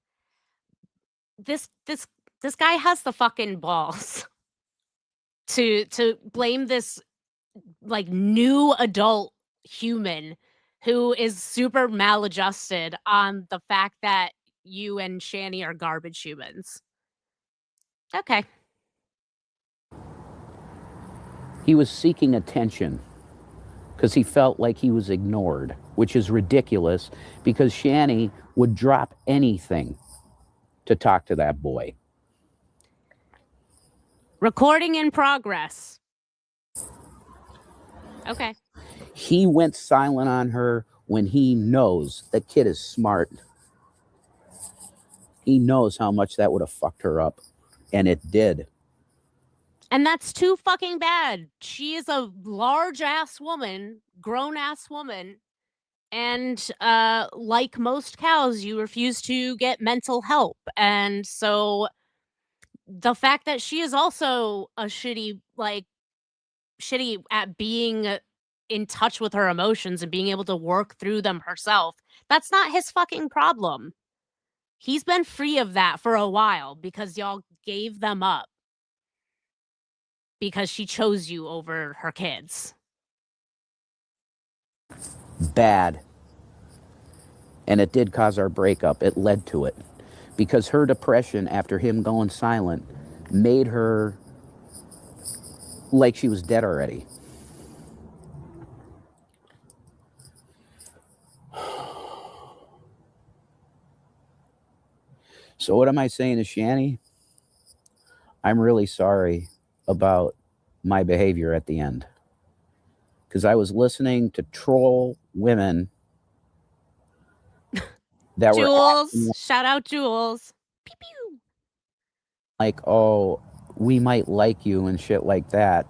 This guy has the fucking balls to blame this like new adult human who is super maladjusted on the fact that you and Shanny are garbage humans. Okay. He was seeking attention because he felt like he was ignored, which is ridiculous because Shanny would drop anything to talk to that boy. Recording in progress. Okay. He went silent on her when he knows the kid is smart. He knows how much that would have fucked her up, and it did. And that's too fucking bad. She is a large-ass woman, grown-ass woman, and like most cows, you refuse to get mental help. And so the fact that she is also a shitty at being in touch with her emotions and being able to work through them herself, that's not his fucking problem. He's been free of that for a while because y'all gave them up because she chose you over her kids. Bad. And it did cause our breakup. It led to it. Because her depression after him going silent made her like she was dead already. So what am I saying to Shanny? I'm really sorry about my behavior at the end. Because I was listening to troll women that were acting Jules, shout out Jules. Pew pew. like, oh, we might like you and shit like that,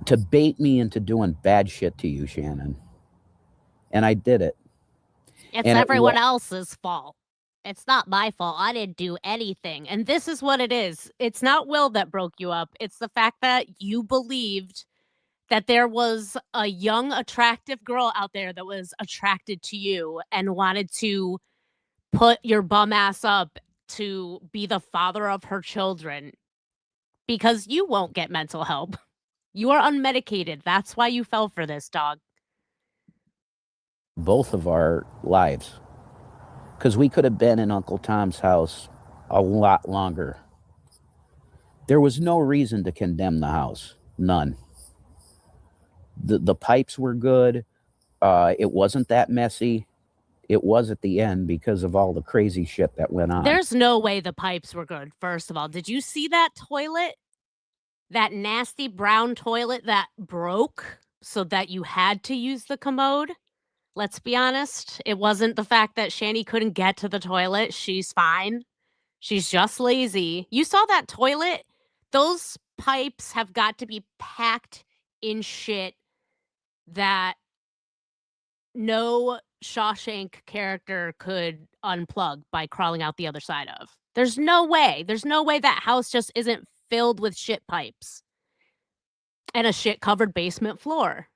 to bait me into doing bad shit to you, Shannon. And I did it. It's And everyone else's fault. It's not my fault. I didn't do anything. And this is what it is. It's not Will that broke you up. It's the fact that you believed that there was a young, attractive girl out there that was attracted to you and wanted to put your bum ass up to be the father of her children, because you won't get mental help. You are unmedicated. That's why you fell for this, dog. both of our lives. Because we could have been in Uncle Tom's house a lot longer. There was no reason to condemn the house. None. The pipes were good. It wasn't that messy. It was at the end because of all the crazy shit that went on. There's no way the pipes were good, first of all. Did you see that toilet? That nasty brown toilet that broke so that you had to use the commode? Let's be honest. It wasn't the fact that Shanny couldn't get to the toilet. She's fine. She's just lazy. You saw that toilet? Those pipes have got to be packed in shit that no Shawshank character could unplug by crawling out the other side of. There's no way. There's no way that house just isn't filled with shit pipes and a shit covered basement floor.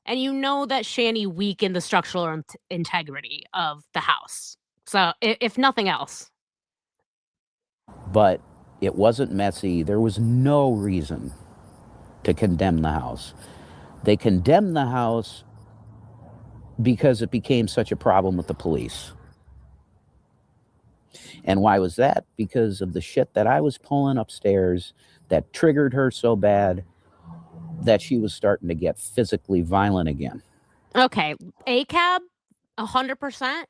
And you know that Shanny weakened the structural integrity of the house. So if nothing else. But it wasn't messy. There was no reason to condemn the house. They condemned the house because it became such a problem with the police. And why was that? Because of the shit that I was pulling upstairs that triggered her so bad that she was starting to get physically violent again. Okay, ACAB, 100%.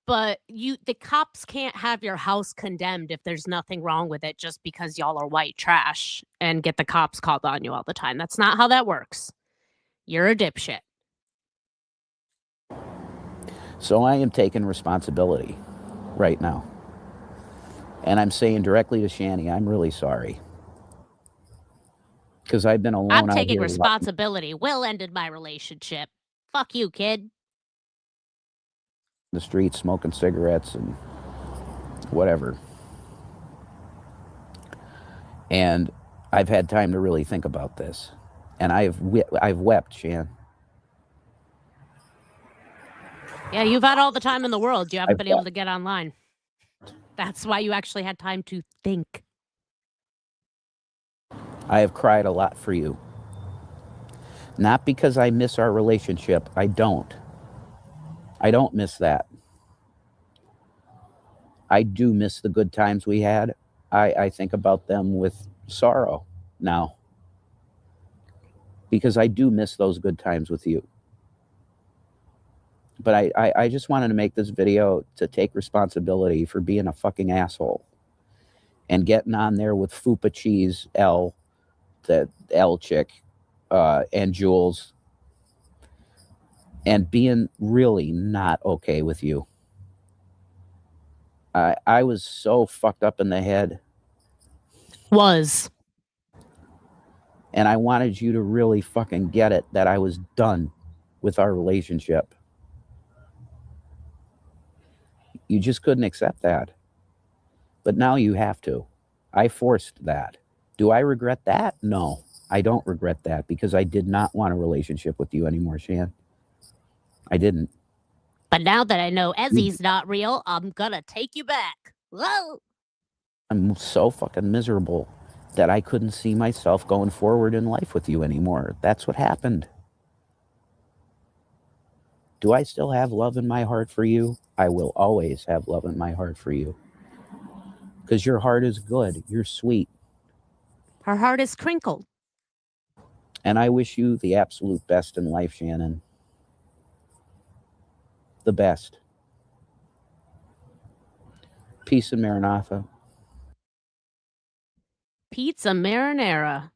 But the cops can't have your house condemned if there's nothing wrong with it just because y'all are white trash and get the cops called on you all the time. That's not how that works. You're a dipshit. So I am taking responsibility right now. And I'm saying directly to Shanny, I'm really sorry. Because I've been alone I'm out taking here responsibility. Will ended my relationship. Fuck you, kid. in the streets smoking cigarettes and whatever. And I've had time to really think about this. And I've wept, Shan. Yeah, you've had all the time in the world. You haven't I've been able to get online. That's why you actually had time to think. I have cried a lot for you. Not because I miss our relationship. I don't. I don't miss that. I do miss the good times we had. I think about them with sorrow now. Because I do miss those good times with you. But I just wanted to make this video to take responsibility for being a fucking asshole. And getting on there with Fupa Cheese L, the L chick, and Jules. And being really not okay with you. I was so fucked up in the head. Was. And I wanted you to really fucking get it that I was done with our relationship. You just couldn't accept that. But now you have to. I forced that. Do I regret that? No, I don't regret that because I did not want a relationship with you anymore, Shan. I didn't. But now that I know Ezzy's not real, I'm gonna take you back. Whoa! I'm so fucking miserable that I couldn't see myself going forward in life with you anymore. That's what happened. Do I still have love in my heart for you? I will always have love in my heart for you. Because your heart is good. You're sweet. Her heart is crinkled. And I wish you the absolute best in life, Shannon. The best. Peace and Maranatha. Pizza marinara.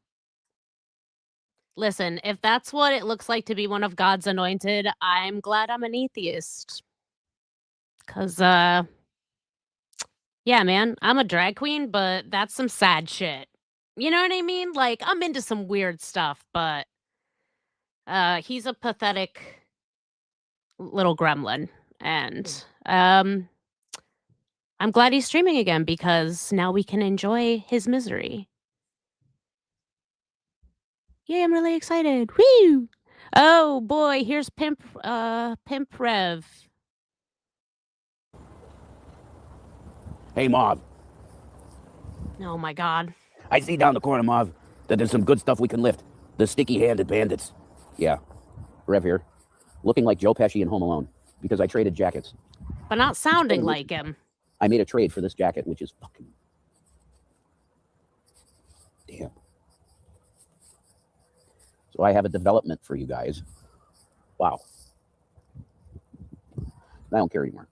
Listen, if that's what it looks like to be one of God's anointed, I'm glad I'm an atheist. 'Cause, yeah, man, I'm a drag queen, but that's some sad shit. You know what I mean? Like, I'm into some weird stuff, but, he's a pathetic little gremlin, and, I'm glad he's streaming again because now we can enjoy his misery. Yay, I'm really excited. Woo! Oh boy, here's Pimp Rev. Hey, Mauve, Oh my god. I see down the corner, Mauve, that there's some good stuff we can lift. The sticky-handed bandits. Yeah, Rev here. Looking like Joe Pesci in Home Alone because I traded jackets. But not sounding like him. I made a trade for this jacket, which is fucking... Damn. So I have a development for you guys. Wow. I don't care anymore.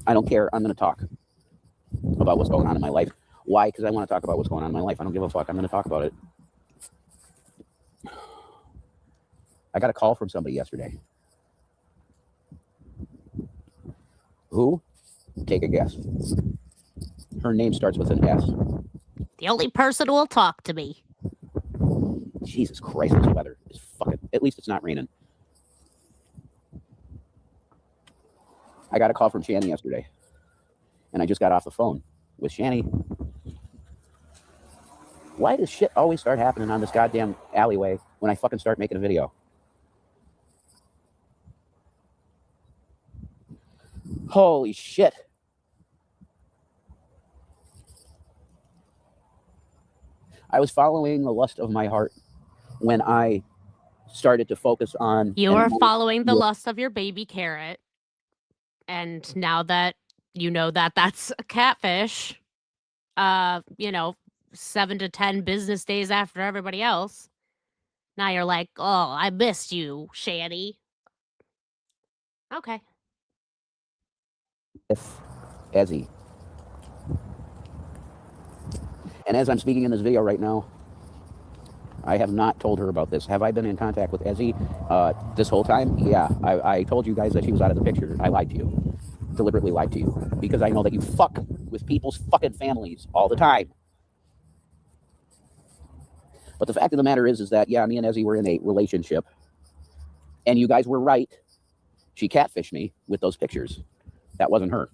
I don't care. I'm going to talk about what's going on in my life. Why? Because I want to talk about what's going on in my life. I don't give a fuck. I'm going to talk about it. I got a call from somebody yesterday. Who? Take a guess. Her name starts with an S. The only person who will talk to me. Jesus Christ, this weather is fucking... At least it's not raining. I got a call from Shanny yesterday. And I just got off the phone with Shanny. Why does shit always start happening on this goddamn alleyway when I fucking start making a video? Holy shit. I was following the lust of my heart when I started to focus on... You are following the lust of your baby carrot. And now that you know that that's a catfish, 7 to 10 business days after everybody else, now you're like, oh, I missed you, Shanny. Okay. Ezzy. And as I'm speaking in this video right now, I have not told her about this. Have I been in contact with Ezzy this whole time? Yeah, I told you guys that she was out of the picture. I lied to you. Deliberately lied to you. Because I know that you fuck with people's fucking families all the time. But the fact of the matter is that, yeah, me and Ezzy were in a relationship. And you guys were right. She catfished me with those pictures. That wasn't her.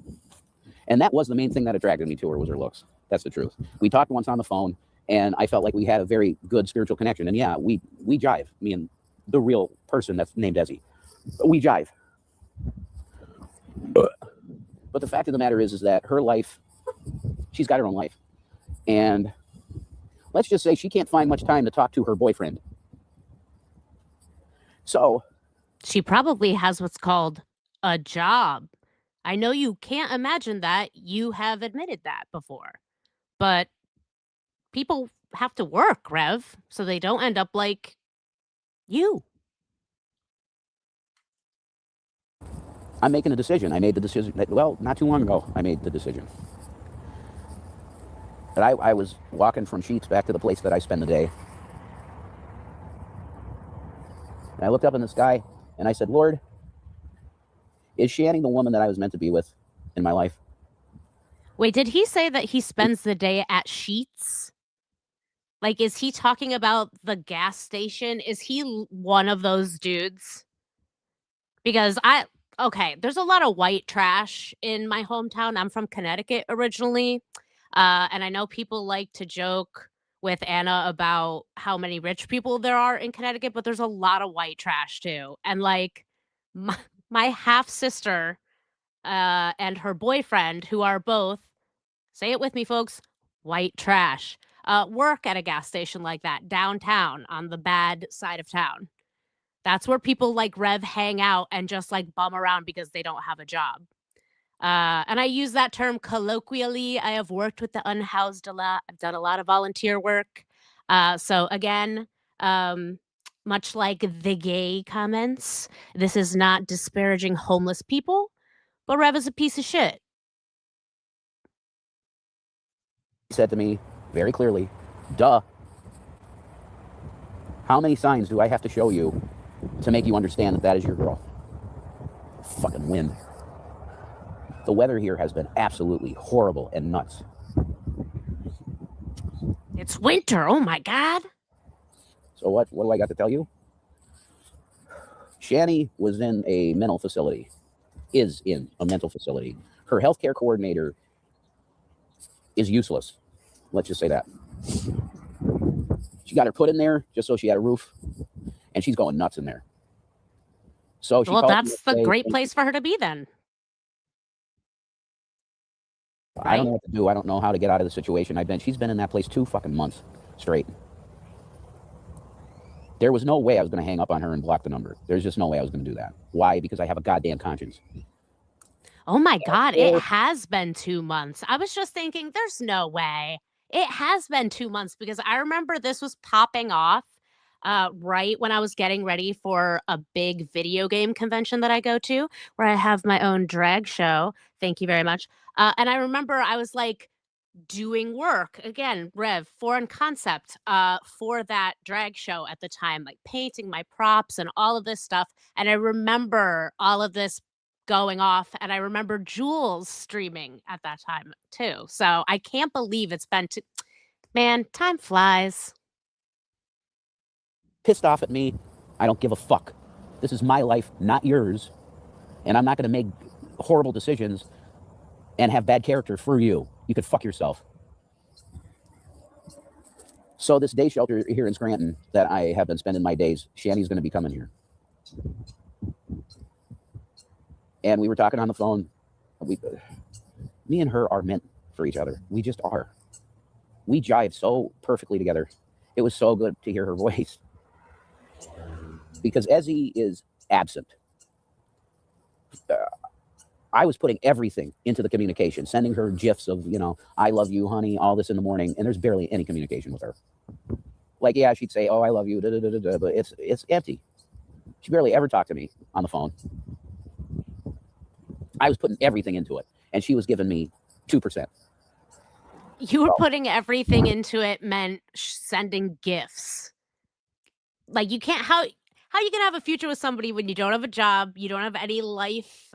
And that was the main thing that attracted me to her, was her looks. That's the truth. We talked once on the phone, and I felt like we had a very good spiritual connection. And yeah, we jive. Me and the real person that's named Ezzy. We jive. But the fact of the matter is that her life, she's got her own life. And let's just say she can't find much time to talk to her boyfriend. So she probably has what's called a job. I know you can't imagine that. You have admitted that before. But people have to work, Rev, so they don't end up like you. I'm making a decision. I made the decision. Well, not too long ago, I made the decision. But I was walking from Sheets back to the place that I spend the day. And I looked up in the sky, and I said, Lord, is Shanny the woman that I was meant to be with in my life? Wait, did he say that he spends the day at Sheets? Like, is he talking about the gas station? Is he one of those dudes? Because there's a lot of white trash in my hometown. I'm from Connecticut originally. And I know people like to joke with Anna about how many rich people there are in Connecticut, but there's a lot of white trash too. And like my half sister and her boyfriend, who are both, say it with me, folks, white trash, work at a gas station like that downtown on the bad side of town. That's where people like Rev hang out and just like bum around because they don't have a job. And I use that term colloquially. I have worked with the unhoused a lot. I've done a lot of volunteer work. So again, much like the gay comments, this is not disparaging homeless people, but Rev is a piece of shit. He said to me, very clearly. Duh. How many signs do I have to show you to make you understand that that is your girl? Fucking wind. The weather here has been absolutely horrible and nuts. It's winter. Oh my God. So what do I got to tell you? Shanny was in a mental facility, is in a mental facility. Her healthcare coordinator is useless. Let's just say that. She got her put in there just so she had a roof, and she's going nuts in there. So she Well, called me that's the yesterday, great and place for her to be then. I don't know what to do. I don't know how to get out of the situation. She's been in that place 2 fucking months straight. There was no way I was going to hang up on her and block the number. There's just no way I was going to do that. Why? Because I have a goddamn conscience. Oh my God, it has been 2 months. I was just thinking, there's no way. It has been 2 months because I remember this was popping off right when I was getting ready for a big video game convention that I go to, where I have my own drag show. Thank you very much. And I remember I was like doing work again, Rev, foreign concept, for that drag show at the time, like painting my props and all of this stuff. And I remember all of this going off, and I remember Jules streaming at that time too. So I can't believe it's been man, time flies. Pissed off at me. I don't give a fuck. This is my life, not yours. And I'm not going to make horrible decisions and have bad character for you. You could fuck yourself. So this day shelter here in Scranton that I have been spending my days, Shanny's going to be coming here. And we were talking on the phone. Me and her are meant for each other. We just are. We jive so perfectly together. It was so good to hear her voice. Because Ezzy is absent. I was putting everything into the communication, sending her GIFs of, I love you, honey, all this in the morning, and there's barely any communication with her. Like, yeah, she'd say, oh, I love you, but it's empty. She barely ever talked to me on the phone. I was putting everything into it, and she was giving me 2%. You were putting everything into it meant sending gifts. Like, you can't, how you can have a future with somebody when you don't have a job, you don't have any life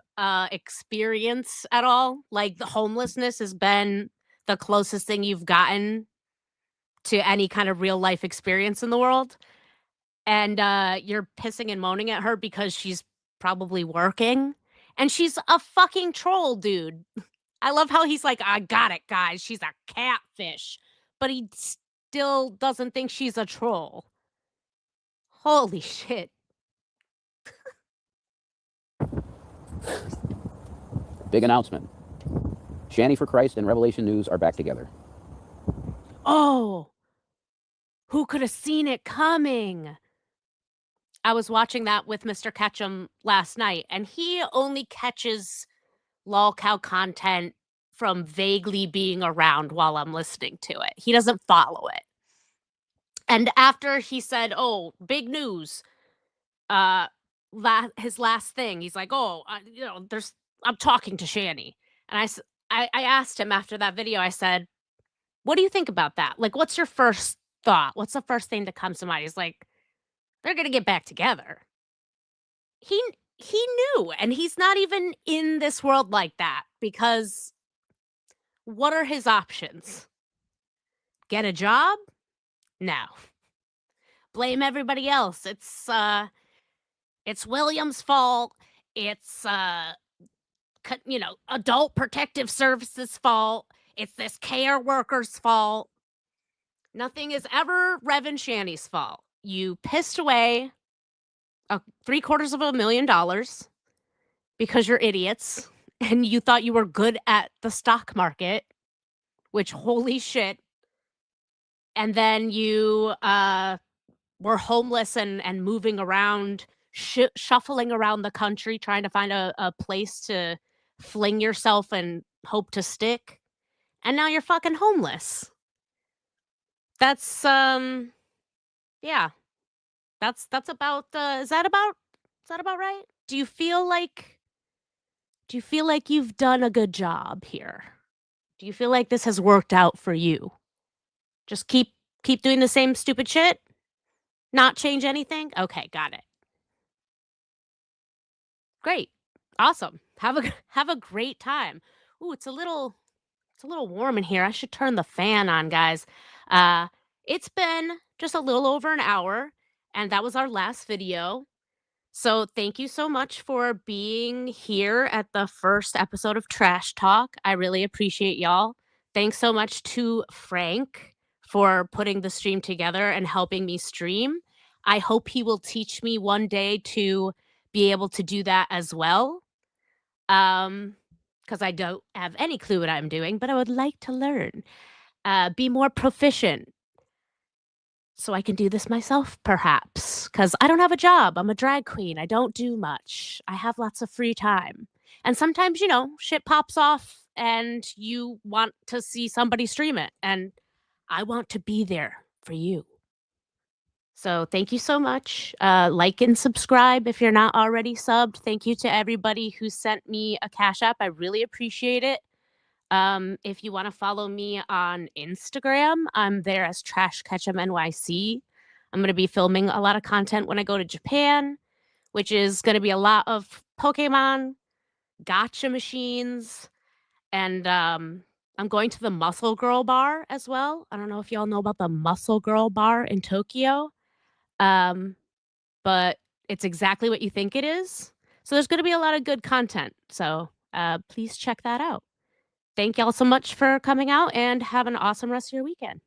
experience at all? Like, the homelessness has been the closest thing you've gotten to any kind of real life experience in the world. And you're pissing and moaning at her because she's probably working. And she's a fucking troll, dude. I love how he's like, I got it, guys. She's a catfish. But he still doesn't think she's a troll. Holy shit. Big announcement. Shanny for Christ and Revelation News are back together. Oh, who could have seen it coming? I was watching that with Mr. Ketchum last night, and he only catches lolcow content from vaguely being around while I'm listening to it. He doesn't follow it. And after he said, oh, big news, his last thing, he's like, oh, I'm talking to Shanny. And I asked him after that video, I said, what do you think about that? Like, what's your first thought? What's the first thing that comes to mind? He's like, they're going to get back together. He knew, and he's not even in this world like that, because what are his options? Get a job? No. Blame everybody else. It's William's fault. It's adult protective services fault. It's this care worker's fault. Nothing is ever Rev and Shanny's fault. You pissed away $750,000 because you're idiots and you thought you were good at the stock market, which holy shit. And then you were homeless and moving around, shuffling around the country, trying to find a place to fling yourself and hope to stick. And now you're fucking homeless. That's yeah. That's about is that about right? Do you feel like you've done a good job here? Do you feel like this has worked out for you? Just keep doing the same stupid shit? Not change anything? Okay, got it. Great. Awesome. Have a great time. Ooh, it's a little warm in here. I should turn the fan on, guys. It's been just a little over an hour, and that was our last video. So thank you so much for being here at the first episode of Trash Talk. I really appreciate y'all. Thanks so much to Frank for putting the stream together and helping me stream. I hope he will teach me one day to be able to do that as well. Because I don't have any clue what I'm doing, but I would like to learn. Be more proficient so I can do this myself, perhaps. Because I don't have a job. I'm a drag queen. I don't do much. I have lots of free time. And sometimes, shit pops off and you want to see somebody stream it. And I want to be there for you. So thank you so much. Like and subscribe if you're not already subbed. Thank you to everybody who sent me a Cash App. I really appreciate it. If you want to follow me on Instagram, I'm there as trashnyc. I'm going to be filming a lot of content when I go to Japan, which is going to be a lot of Pokemon, gotcha machines, and I'm going to the Muscle Girl bar as well. I don't know if y'all know about the Muscle Girl bar in Tokyo. But it's exactly what you think it is. So there's going to be a lot of good content. So please check that out. Thank y'all so much for coming out and have an awesome rest of your weekend.